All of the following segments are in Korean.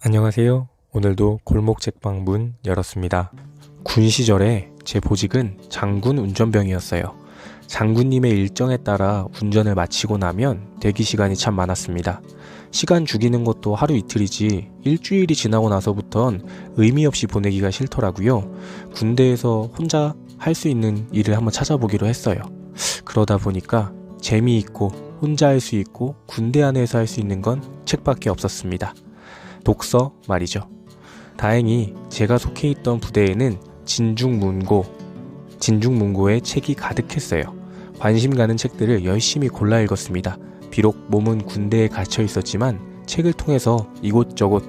안녕하세요. 오늘도 골목 책방 문 열었습니다. 군 시절에 제 보직은 장군 운전병이었어요. 장군님의 일정에 따라 운전을 마치고 나면 대기 시간이 참 많았습니다. 시간 죽이는 것도 하루 이틀이지 일주일이 지나고 나서부턴 의미 없이 보내기가 싫더라고요. 군대에서 혼자 할 수 있는 일을 한번 찾아보기로 했어요. 그러다 보니까 재미있고 혼자 할 수 있고 군대 안에서 할 수 있는 건 책밖에 없었습니다. 독서 말이죠. 다행히 제가 속해 있던 부대에는 진중문고의 책이 가득했어요. 관심 가는 책들을 열심히 골라 읽었습니다. 비록 몸은 군대에 갇혀 있었지만 책을 통해서 이것저것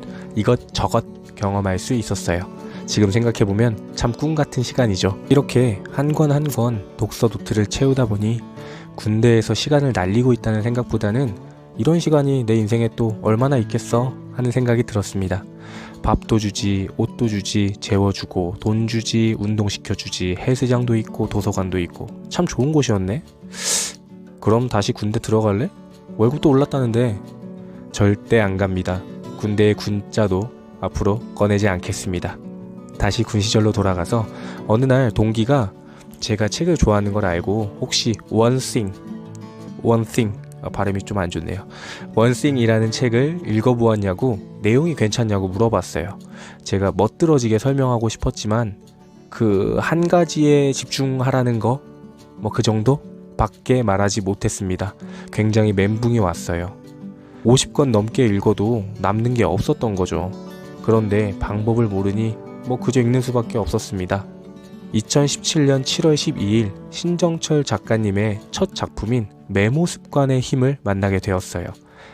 경험할 수 있었어요. 지금 생각해보면 참 꿈같은 시간이죠. 이렇게 한 권 한 권 독서 노트를 채우다 보니 군대에서 시간을 날리고 있다는 생각보다는 이런 시간이 내 인생에 또 얼마나 있겠어 하는 생각이 들었습니다. 밥도 주지, 옷도 주지, 재워주고, 돈 주지, 운동시켜주지, 헬스장도 있고 도서관도 있고 참 좋은 곳이었네. 그럼 다시 군대 들어갈래? 월급도 올랐다는데. 절대 안 갑니다. 군대의 군자도 앞으로 꺼내지 않겠습니다. 다시 군 시절로 돌아가서 어느 날 동기가 제가 책을 좋아하는 걸 알고 혹시 One Thing 발음이 좀 안 좋네요. 원싱이라는 책을 읽어보았냐고, 내용이 괜찮냐고 물어봤어요. 제가 멋들어지게 설명하고 싶었지만 그 한 가지에 집중하라는 거 그 정도 밖에 말하지 못했습니다. 굉장히 멘붕이 왔어요. 50권 넘게 읽어도 남는 게 없었던 거죠. 그런데 방법을 모르니 그저 읽는 수밖에 없었습니다. 2017년 7월 12일 신정철 작가님의 첫 작품인 메모 습관의 힘을 만나게 되었어요.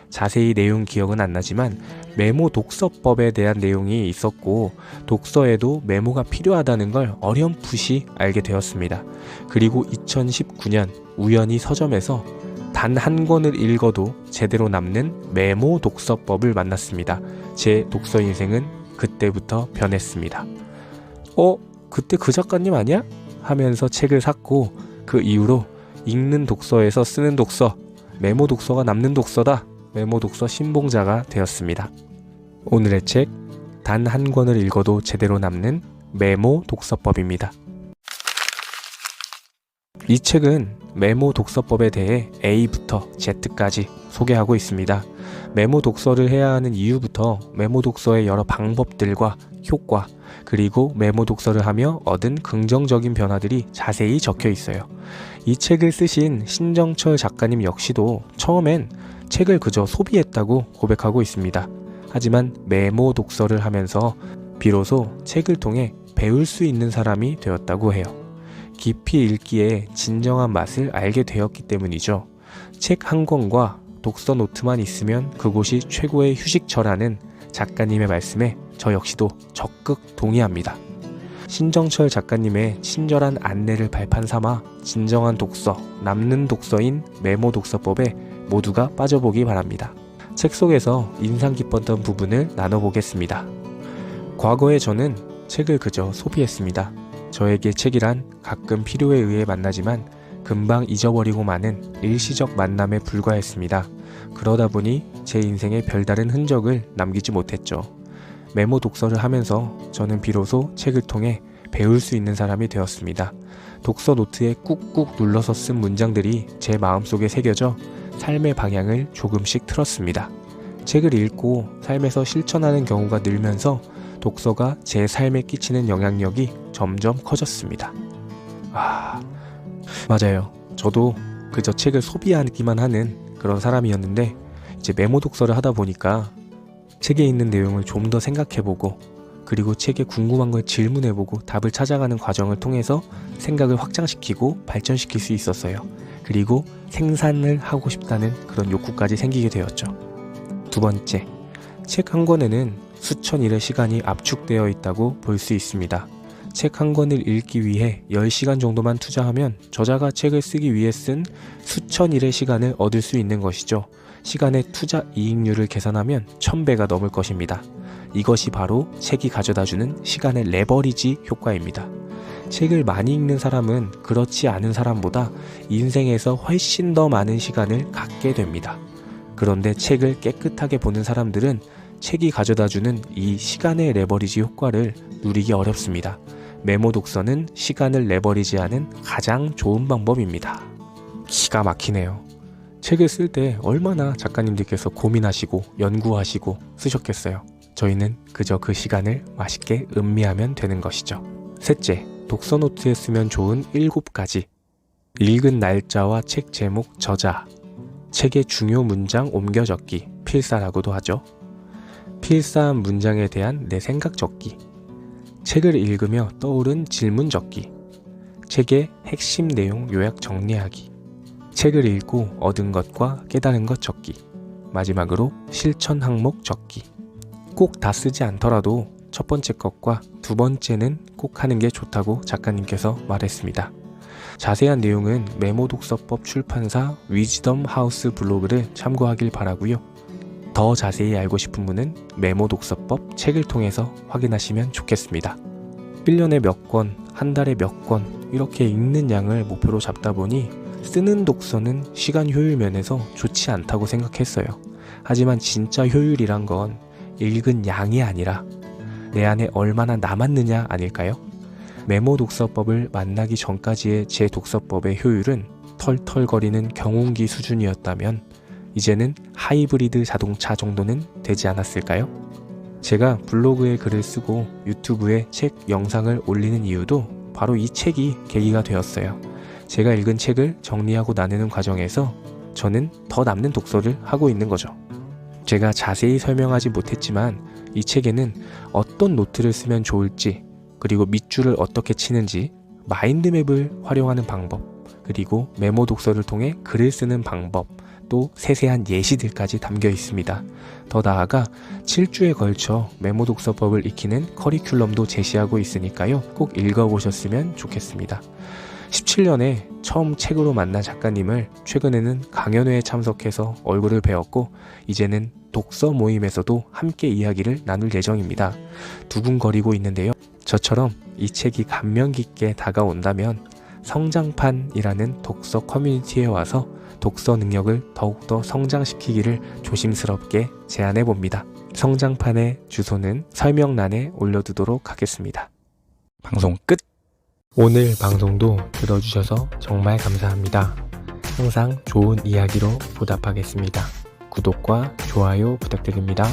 자세히 내용 기억은 안 나지만 메모 독서법에 대한 내용이 있었고 독서에도 메모가 필요하다는 걸 어렴풋이 알게 되었습니다. 그리고 2019년 우연히 서점에서 단 한 권을 읽어도 제대로 남는 메모 독서법을 만났습니다. 제 독서 인생은 그때부터 변했습니다. 그때 그 작가님 아니야? 하면서 책을 샀고 그 이후로 읽는 독서에서 쓰는 독서, 메모 독서가 남는 독서다. 메모 독서 신봉자가 되었습니다. 오늘의 책, 단 한 권을 읽어도 제대로 남는 메모 독서법입니다. 이 책은 메모 독서법에 대해 A부터 Z까지 소개하고 있습니다. 메모 독서를 해야 하는 이유부터 메모 독서의 여러 방법들과 효과, 그리고 메모 독서를 하며 얻은 긍정적인 변화들이 자세히 적혀 있어요. 이 책을 쓰신 신정철 작가님 역시도 처음엔 책을 그저 소비했다고 고백하고 있습니다. 하지만 메모 독서를 하면서 비로소 책을 통해 배울 수 있는 사람이 되었다고 해요. 깊이 읽기에 진정한 맛을 알게 되었기 때문이죠. 책 한 권과 독서 노트만 있으면 그곳이 최고의 휴식처라는 작가님의 말씀에 저 역시도 적극 동의합니다. 신정철 작가님의 친절한 안내를 발판 삼아 진정한 독서, 남는 독서인 메모 독서법에 모두가 빠져보기 바랍니다. 책 속에서 인상 깊었던 부분을 나눠보겠습니다. 과거에 저는 책을 그저 소비했습니다. 저에게 책이란 가끔 필요에 의해 만나지만 금방 잊어버리고 마는 일시적 만남에 불과했습니다. 그러다 보니 제 인생에 별다른 흔적을 남기지 못했죠. 메모 독서를 하면서 저는 비로소 책을 통해 배울 수 있는 사람이 되었습니다. 독서 노트에 꾹꾹 눌러서 쓴 문장들이 제 마음속에 새겨져 삶의 방향을 조금씩 틀었습니다. 책을 읽고 삶에서 실천하는 경우가 늘면서 독서가 제 삶에 끼치는 영향력이 점점 커졌습니다. 맞아요. 저도 그저 책을 소비하기만 하는 그런 사람이었는데 이제 메모 독서를 하다 보니까 책에 있는 내용을 좀 더 생각해보고 그리고 책에 궁금한 걸 질문해보고 답을 찾아가는 과정을 통해서 생각을 확장시키고 발전시킬 수 있었어요. 그리고 생산을 하고 싶다는 그런 욕구까지 생기게 되었죠. 두 번째, 책 한 권에는 수천 일의 시간이 압축되어 있다고 볼 수 있습니다. 책 한 권을 읽기 위해 10시간 정도만 투자하면 저자가 책을 쓰기 위해 쓴 수천 일의 시간을 얻을 수 있는 것이죠. 시간의 투자 이익률을 계산하면 1000배가 넘을 것입니다. 이것이 바로 책이 가져다주는 시간의 레버리지 효과입니다. 책을 많이 읽는 사람은 그렇지 않은 사람보다 인생에서 훨씬 더 많은 시간을 갖게 됩니다. 그런데 책을 깨끗하게 보는 사람들은 책이 가져다주는 이 시간의 레버리지 효과를 누리기 어렵습니다. 메모 독서는 시간을 레버리지하는 가장 좋은 방법입니다. 기가 막히네요. 책을 쓸 때 얼마나 작가님들께서 고민하시고 연구하시고 쓰셨겠어요. 저희는 그저 그 시간을 맛있게 음미하면 되는 것이죠. 셋째, 독서 노트에 쓰면 좋은 7가지. 읽은 날짜와 책 제목, 저자, 책의 중요 문장 옮겨 적기, 필사라고도 하죠. 필사한 문장에 대한 내 생각 적기, 책을 읽으며 떠오른 질문 적기, 책의 핵심 내용 요약 정리하기, 책을 읽고 얻은 것과 깨달은 것 적기, 마지막으로 실천 항목 적기. 꼭 다 쓰지 않더라도 첫 번째 것과 두 번째는 꼭 하는 게 좋다고 작가님께서 말했습니다. 자세한 내용은 메모 독서법 출판사 위즈덤 하우스 블로그를 참고하길 바라고요. 더 자세히 알고 싶은 분은 메모 독서법 책을 통해서 확인하시면 좋겠습니다. 1년에 몇 권, 한 달에 몇 권 이렇게 읽는 양을 목표로 잡다 보니 쓰는 독서는 시간 효율 면에서 좋지 않다고 생각했어요. 하지만 진짜 효율이란 건 읽은 양이 아니라 내 안에 얼마나 남았느냐 아닐까요? 메모 독서법을 만나기 전까지의 제 독서법의 효율은 털털거리는 경운기 수준이었다면 이제는 하이브리드 자동차 정도는 되지 않았을까요? 제가 블로그에 글을 쓰고 유튜브에 책 영상을 올리는 이유도 바로 이 책이 계기가 되었어요. 제가 읽은 책을 정리하고 나누는 과정에서 저는 더 남는 독서를 하고 있는 거죠. 제가 자세히 설명하지 못했지만 이 책에는 어떤 노트를 쓰면 좋을지, 그리고 밑줄을 어떻게 치는지, 마인드맵을 활용하는 방법, 그리고 메모 독서를 통해 글을 쓰는 방법, 또 세세한 예시들까지 담겨 있습니다. 더 나아가 7주에 걸쳐 메모 독서법을 익히는 커리큘럼도 제시하고 있으니까요. 꼭 읽어보셨으면 좋겠습니다. 17년에 처음 책으로 만난 작가님을 최근에는 강연회에 참석해서 얼굴을 배웠고 이제는 독서 모임에서도 함께 이야기를 나눌 예정입니다. 두근거리고 있는데요. 저처럼 이 책이 감명 깊게 다가온다면 성장판이라는 독서 커뮤니티에 와서 독서 능력을 더욱더 성장시키기를 조심스럽게 제안해 봅니다. 성장판의 주소는 설명란에 올려두도록 하겠습니다. 방송 끝! 오늘 방송도 들어주셔서 정말 감사합니다. 항상 좋은 이야기로 보답하겠습니다. 구독과 좋아요 부탁드립니다.